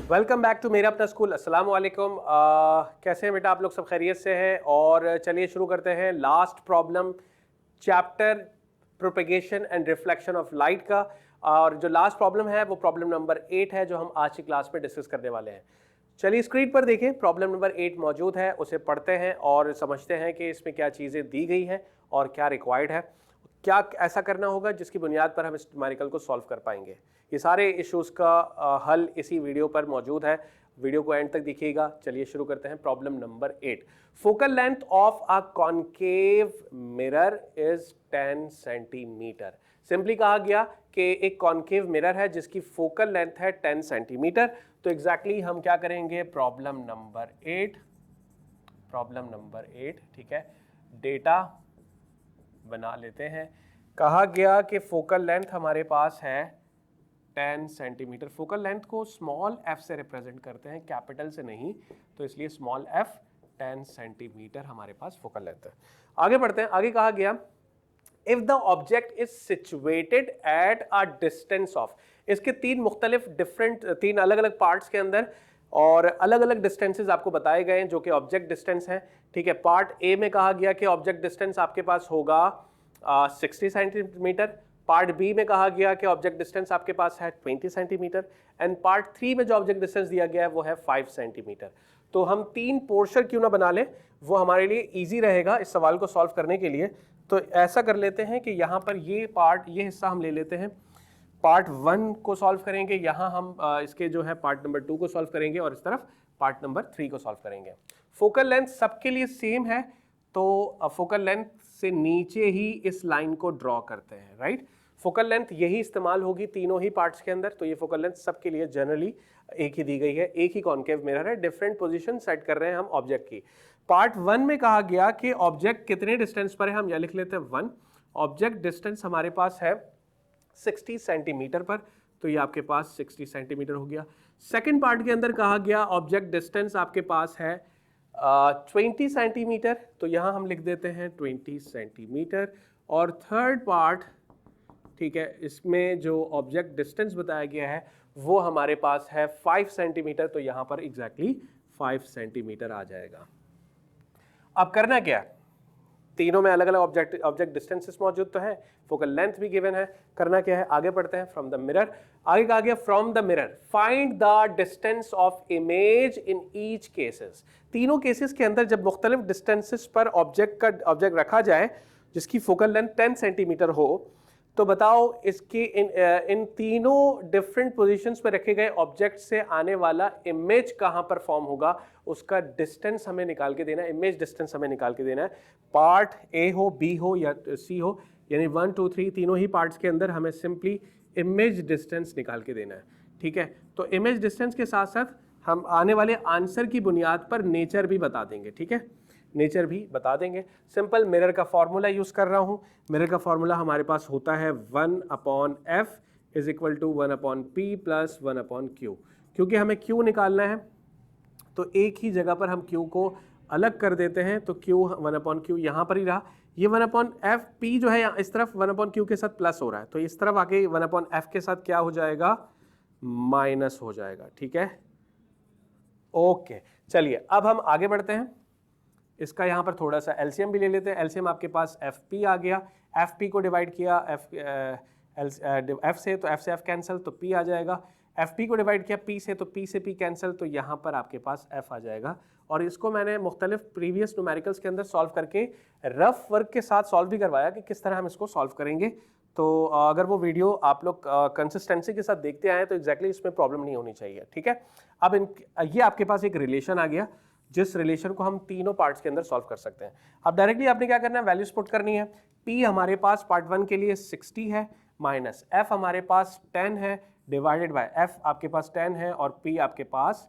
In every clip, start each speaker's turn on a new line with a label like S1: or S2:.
S1: Welcome back to मेरा अपना school. अस्सलाम वालेकुम। कैसे हैं बेटा आप लोग? सब खैरियत से हैं? और चलिए शुरू करते हैं last problem chapter propagation and reflection of light का। और जो लास्ट प्रॉब्लम है वो प्रॉब्लम नंबर 8 है जो हम आज की क्लास में डिस्कस करने वाले हैं। चलिए स्क्रीन पर देखें, प्रॉब्लम नंबर 8 मौजूद है, उसे पढ़ते हैं और समझते हैं कि इसमें क्या चीज़ें दी गई हैं और क्या रिक्वायर्ड है, क्या ऐसा करना होगा जिसकी बुनियाद पर हम इस न्यूमेरिकल को सॉल्व कर पाएंगे। ये सारे इश्यूज़ का हल इसी वीडियो पर मौजूद है, वीडियो को एंड तक देखिएगा। चलिए शुरू करते हैं problem number 8। Focal length of a concave mirror is 10 centimetre. Simply कहा गया कि एक कॉन्केव मिरर है जिसकी फोकल लेंथ है 10 सेंटीमीटर। तो एग्जैक्टली हम क्या करेंगे, प्रॉब्लम नंबर 8, ठीक है, डेटा बना लेते हैं। कहा गया कि फोकल लेंथ हमारे पास है 10 सेंटीमीटर। फोकल लेंथ को स्मॉल f से रिप्रेजेंट करते हैं, कैपिटल से नहीं, तो इसलिए स्मॉल f 10 सेंटीमीटर हमारे पास फोकल लेंथ है। आगे बढ़ते हैं। आगे कहा गया if the object is situated at a distance of, इसके तीन अलग अलग पार्ट्स के अंदर और अलग अलग डिस्टेंसेस आपको बताए गए हैं जो कि ऑब्जेक्ट डिस्टेंस है। ठीक है, पार्ट ए में कहा गया कि ऑब्जेक्ट डिस्टेंस आपके पास होगा 60 सेंटीमीटर। पार्ट बी में कहा गया कि ऑब्जेक्ट डिस्टेंस आपके पास है 20 सेंटीमीटर एंड पार्ट 3 में जो ऑब्जेक्ट डिस्टेंस दिया गया है वो है 5 सेंटीमीटर। तो हम 3 पोर्शन क्यों ना बना लें, वो हमारे लिए इजी रहेगा इस सवाल को सॉल्व करने के लिए। तो ऐसा कर लेते हैं कि यहाँ पर ये हिस्सा हम ले लेते हैं, पार्ट 1 को सॉल्व करेंगे, यहाँ हम इसके जो है पार्ट नंबर 2 को सॉल्व करेंगे और इस तरफ पार्ट नंबर 3 को सॉल्व करेंगे। फोकल लेंथ सबके लिए सेम है, तो फोकल लेंथ से नीचे ही इस लाइन को ड्रॉ करते हैं, राइट। फोकल लेंथ यही इस्तेमाल होगी तीनों ही पार्ट्स के अंदर, तो ये फोकल लेंथ सबके लिए जनरली एक ही दी गई है, एक ही कॉन्केव मिरर है, डिफरेंट पोजीशन सेट कर रहे हैं हम ऑब्जेक्ट की। पार्ट 1 में कहा गया कि ऑब्जेक्ट कितने डिस्टेंस पर है, हम यह लिख लेते हैं 1। ऑब्जेक्ट डिस्टेंस हमारे पास है 60 सेंटीमीटर पर, तो ये आपके पास 60 सेंटीमीटर हो गया। सेकेंड पार्ट के अंदर कहा गया ऑब्जेक्ट डिस्टेंस आपके पास है 20 सेंटीमीटर, तो यहाँ हम लिख देते हैं 20 सेंटीमीटर। और थर्ड पार्ट, ठीक है, इसमें जो ऑब्जेक्ट डिस्टेंस बताया गया है वो हमारे पास है 5 सेंटीमीटर, तो यहाँ पर एग्जैक्टली 5 सेंटीमीटर आ जाएगा। अब करना क्या है, तीनों में अलग अलग ऑब्जेक्ट डिस्टेंसेस मौजूद तो है, फोकल लेंथ भी गिवन है। करना क्या है, आगे बढ़ते हैं। फ्रॉम द मिरर, आगे कहा गया from the mirror find the distance of image in each cases. तीनों केसेस के अंदर जब मुख्तलिफ डिस्टेंसेस पर ऑब्जेक्ट रखा जाए जिसकी फोकल लेंथ 10 सेंटीमीटर हो, तो बताओ इसके इन तीनों डिफरेंट पोजीशंस पे रखे गए ऑब्जेक्ट से आने वाला इमेज कहां पर फॉर्म होगा, उसका डिस्टेंस हमें निकाल के देना है, इमेज डिस्टेंस हमें निकाल के देना है। पार्ट ए हो, बी हो या सी हो, यानी 1 2 3 तीनों ही पार्ट्स के अंदर हमें सिंपली इमेज डिस्टेंस निकाल के देना है। ठीक है, तो इमेज डिस्टेंस के साथ साथ हम आने वाले आंसर की बुनियाद पर नेचर भी बता देंगे। ठीक है, नेचर भी बता देंगे। सिंपल मिरर का फॉर्मूला यूज कर रहा हूं। मिरर का फॉर्मूला हमारे पास होता है 1/f is equal to 1/p plus 1/q। क्योंकि हमें q निकालना है तो एक ही जगह पर हम q को अलग कर देते हैं, तो q 1/q यहाँ पर ही रहा। ये 1/f p जो है इस तरफ 1/q के साथ प्लस हो रहा है, तो इस तरफ आके 1/f के साथ क्या हो जाएगा, माइनस हो जाएगा। ठीक है, ओके। चलिए अब हम आगे बढ़ते हैं। इसका यहाँ पर थोड़ा सा एलसीएम भी ले लेते हैं। एलसीएम आपके पास एफ आ गया, एफ को डिवाइड किया एफ से, तो एफ से एफ कैंसिल, तो पी आ जाएगा। एफ को डिवाइड किया पी से, तो पी से पी कैंसिल, तो यहाँ पर आपके पास एफ आ जाएगा। और इसको मैंने मुख्तलिफ प्रीवियस न्यूमेरिकल्स के अंदर सॉल्व करके रफ वर्क के साथ सॉल्व भी करवाया कि किस तरह हम इसको सॉल्व करेंगे। तो अगर वो वीडियो आप लोग कंसिस्टेंसी के साथ देखते आए तो एग्जैक्टली इसमें प्रॉब्लम नहीं होनी चाहिए। ठीक है, अब ये आपके पास एक रिलेशन आ गया जिस रिलेशन को हम तीनों पार्ट्स के अंदर सॉल्व कर सकते हैं। अब डायरेक्टली आपने क्या करना है, वैल्यूज पुट करनी है। P हमारे पास पार्ट 1 के लिए 60 है, माइनस F हमारे पास 10 है, डिवाइडेड बाय F आपके पास 10 है और P आपके पास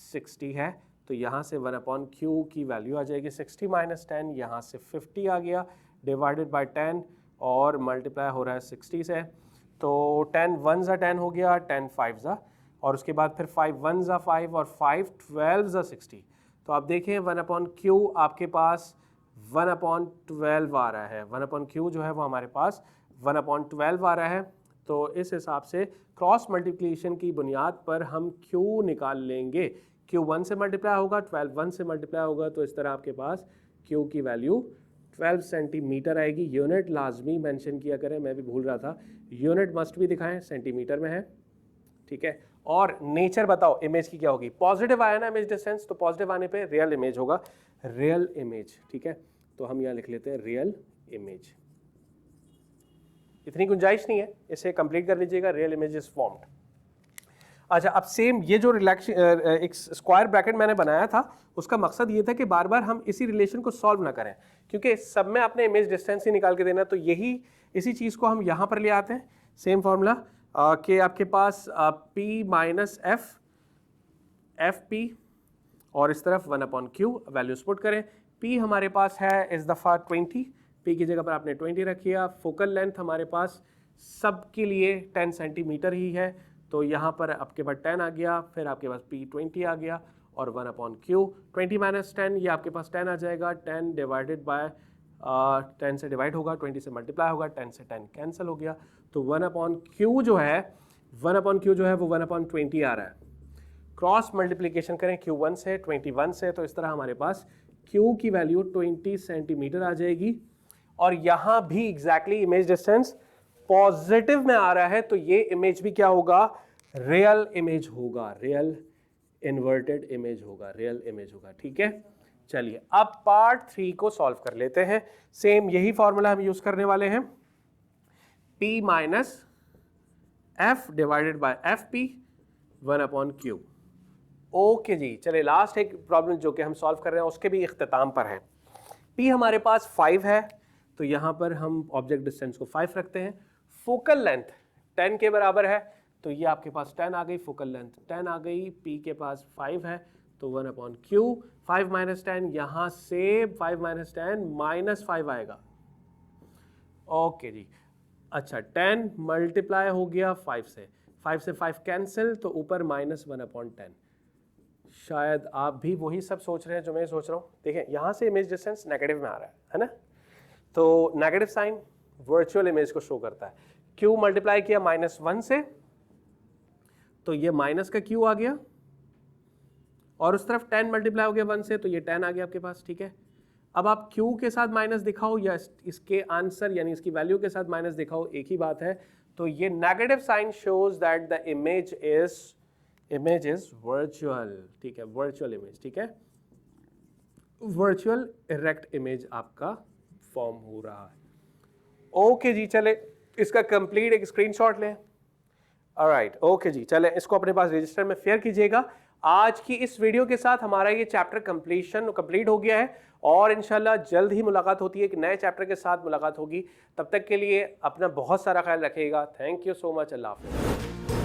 S1: 60 है। तो यहाँ से 1/q की वैल्यू आ जाएगी 60 माइनस 10, यहाँ से 50 आ गया, डिवाइडेड बाय 10 और मल्टीप्लाई हो रहा है 60 से, तो 10 1 ज़ा 10 हो गया, 10 5 ज़ा, और उसके बाद फिर 5 1 ज़ा 5 और 5 12 ज़ा 60। तो आप देखें 1/q आपके पास 1/12 आ रहा है, 1/q जो है वो हमारे पास 1/12 आ रहा है। तो इस हिसाब से क्रॉस मल्टीप्लिकेशन की बुनियाद पर हम Q निकाल लेंगे। Q 1 से मल्टीप्लाई होगा, 12 1 से मल्टीप्लाई होगा, तो इस तरह आपके पास Q की वैल्यू 12 सेंटीमीटर आएगी। यूनिट लाजमी मेंशन किया करें, मैं भी भूल रहा था, यूनिट मस्ट भी दिखाएं, सेंटीमीटर में है, ठीक है। और नेचर बताओ इमेज की क्या होगी, पॉजिटिव आया ना इमेज डिस्टेंस, तो पॉजिटिव आने पे रियल इमेज होगा, रियल इमेज, ठीक है। तो हम यहाँ लिख लेते हैं रियल इमेज, इतनी गुंजाइश नहीं है, इसे कंप्लीट कर लीजिएगा, रियल इमेज इज फॉर्म्ड। अच्छा, अब सेम ये जो एक स्क्वायर ब्रैकेट मैंने बनाया था, उसका मकसद ये था कि बार बार हम इसी रिलेशन को सॉल्व ना करें, क्योंकि सब में आपने इमेज डिस्टेंस ही निकाल के देना, तो यही इसी चीज़ को हम यहाँ पर ले आते हैं, सेम फार्मूला कि आपके पास P माइनस एफ पी और इस तरफ 1/Q वैल्यूज पुट करें। P हमारे पास है इस दफ़ा 20, P की जगह पर आपने 20 रखी है। फोकल लेंथ हमारे पास सब के लिए 10 सेंटीमीटर ही है, तो यहाँ पर आपके पास 10 आ गया, फिर आपके पास P 20 आ गया और 1/Q 20 माइनस 10, ये आपके पास 10 आ जाएगा, 10 डिवाइडेड बाय 10 से डिवाइड होगा, 20 से मल्टीप्लाई होगा, 10 से 10 कैंसिल हो गया, तो 1/Q जो है वो 1/20 आ रहा है। क्रॉस मल्टीप्लिकेशन करें Q1 से 21 से, तो इस तरह हमारे पास Q की वैल्यू 20 सेंटीमीटर आ जाएगी। और यहाँ भी एग्जैक्टली इमेज डिस्टेंस पॉजिटिव में आ रहा है, तो ये इमेज भी क्या होगा, रियल इमेज होगा, रियल इन्वर्टेड इमेज होगा, रियल इमेज होगा, ठीक है। चलिए अब पार्ट 3 को सॉल्व कर लेते हैं। सेम यही फॉर्मूला हम यूज करने वाले हैं, P minus F divided by F P 1/Q। Okay जी, चलिए लास्ट एक प्रॉब्लम जो कि हम सॉल्व कर रहे हैं उसके भी इख्तिताम पर है। P हमारे पास 5 है, तो यहाँ पर हम ऑब्जेक्ट डिस्टेंस को 5 रखते हैं। फोकल लेंथ 10 के बराबर है, तो ये आपके पास 10 आ गई, फोकल लेंथ 10 आ गई, P के पास 5 है, तो 1/Q 5 माइनस 10, यहाँ से 5 माइनस 10 माइनस 5 आएगा। ओके जी, अच्छा 10 मल्टीप्लाई हो गया 5 से, 5 से 5 कैंसिल, तो ऊपर माइनस 1/10। शायद आप भी वही सब सोच रहे हैं जो मैं सोच रहा हूँ। देखें यहाँ से इमेज डिस्टेंस नेगेटिव में आ रहा है ना, तो नेगेटिव साइन वर्चुअल इमेज को शो करता है। Q मल्टीप्लाई किया -1 से, तो ये माइनस का Q आ गया, और उस तरफ 10 मल्टीप्लाई हो गया 1 से, तो ये 10 आ गया आपके पास, ठीक है। अब आप Q के साथ माइनस दिखाओ या इसके आंसर यानी इसकी वैल्यू के साथ माइनस दिखाओ, एक ही बात है। तो ये negative sign shows that the image is virtual, ठीक है, वर्चुअल इमेज, ठीक है, वर्चुअल इरेक्ट इमेज आपका फॉर्म हो रहा है। ओके जी, चले इसका कंप्लीट एक स्क्रीनशॉट लें। ऑलराइट, ओके जी, चले इसको अपने पास रजिस्टर में शेयर कीजिएगा। आज की इस वीडियो के साथ हमारा ये चैप्टर कंप्लीट हो गया है, और इंशाल्लाह जल्द ही मुलाकात होती है, एक नए चैप्टर के साथ मुलाकात होगी। तब तक के लिए अपना बहुत सारा ख्याल रखिएगा। थैंक यू सो मच, अल्लाह हाफ़िज़।